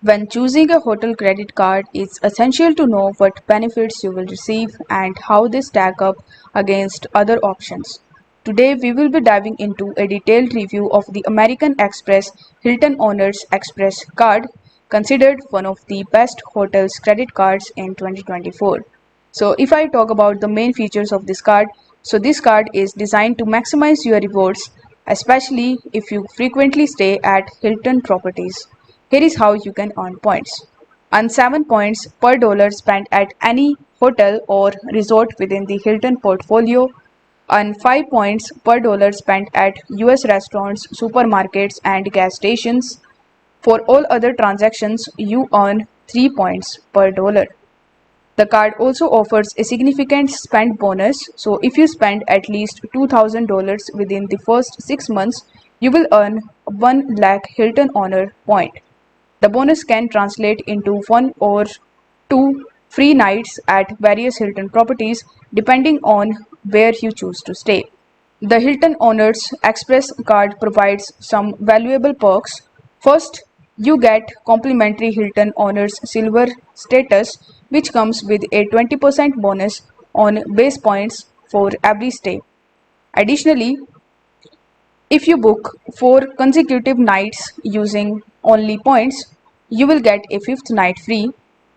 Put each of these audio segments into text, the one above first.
When choosing a hotel credit card, it's essential to know what benefits you will receive and how they stack up against other options. Today, we will be diving into a detailed review of the American Express Hilton Honors Express card, considered one of the best hotels credit cards in 2024. So, if I talk about the main features of this card, so this card is designed to maximize your rewards, especially if you frequently stay at Hilton properties. Here is how you can earn points. Earn 7 points per dollar spent at any hotel or resort within the Hilton portfolio. Earn 5 points per dollar spent at US restaurants, supermarkets, and gas stations. For all other transactions, you earn 3 points per dollar. The card also offers a significant spend bonus, so if you spend at least $2,000 within the first 6 months, you will earn 1 lakh Hilton Honor point. The bonus can translate into 1 or 2 free nights at various Hilton properties depending on where you choose to stay. The Hilton Honors Express card provides some valuable perks. First, you get complimentary Hilton Honors Silver status, which comes with a 20% bonus on base points for every stay. Additionally, if you book 4 consecutive nights using only points, you will get a fifth night free.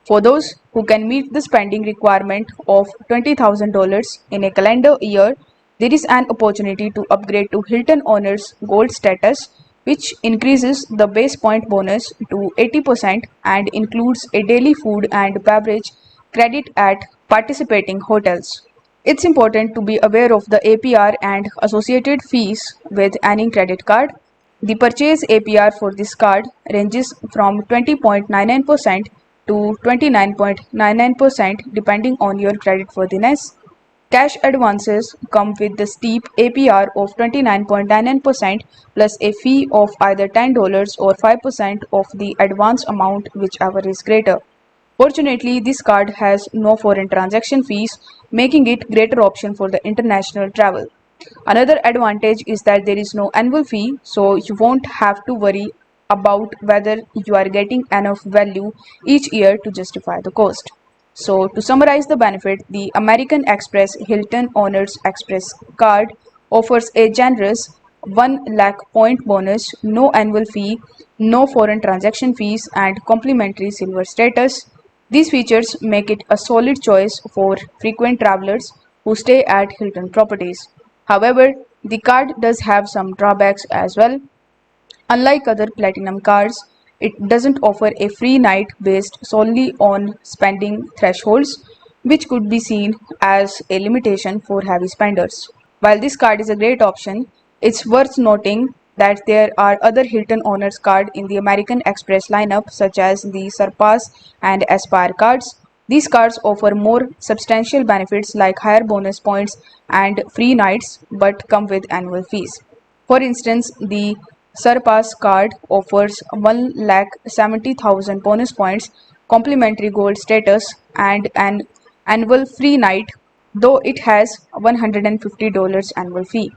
For those who can meet the spending requirement of $20,000 in a calendar year, there is an opportunity to upgrade to Hilton Honors Gold status, which increases the base point bonus to 80% and includes a daily food and beverage credit at participating hotels. It's important to be aware of the APR and associated fees with any credit card. The purchase APR for this card ranges from 20.99% to 29.99% depending on your creditworthiness. Cash advances come with the steep APR of 29.99% plus a fee of either $10 or 5% of the advance amount, whichever is greater. Fortunately, this card has no foreign transaction fees, making it a greater option for the international travel. Another advantage is that there is no annual fee, so you won't have to worry about whether you are getting enough value each year to justify the cost. So, to summarize the benefit, the American Express Hilton Honors Express card offers a generous 1 lakh point bonus, no annual fee, no foreign transaction fees, and complimentary silver status. These features make it a solid choice for frequent travelers who stay at Hilton properties. However, the card does have some drawbacks as well. Unlike other platinum cards, it doesn't offer a free night based solely on spending thresholds, which could be seen as a limitation for heavy spenders. While this card is a great option, it's worth noting that there are other Hilton Honors cards in the American Express lineup, such as the Surpass and Aspire cards. These cards offer more substantial benefits like higher bonus points and free nights, but come with annual fees. For instance, the Surpass card offers 1,70,000 bonus points, complimentary gold status, and an annual free night, though it has $150 annual fee.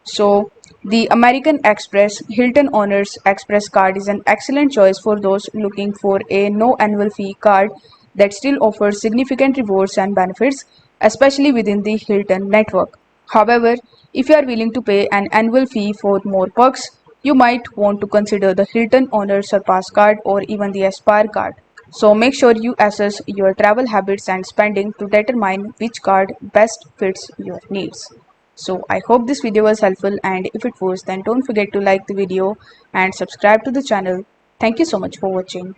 So, the American Express Hilton Honors Express card is an excellent choice for those looking for a no annual fee card that still offers significant rewards and benefits, especially within the Hilton network. However, if you are willing to pay an annual fee for more perks, you might want to consider the Hilton Honors Surpass card or even the Aspire card. So make sure you assess your travel habits and spending to determine which card best fits your needs. So I hope this video was helpful, and if it was, then don't forget to like the video and subscribe to the channel. Thank you so much for watching.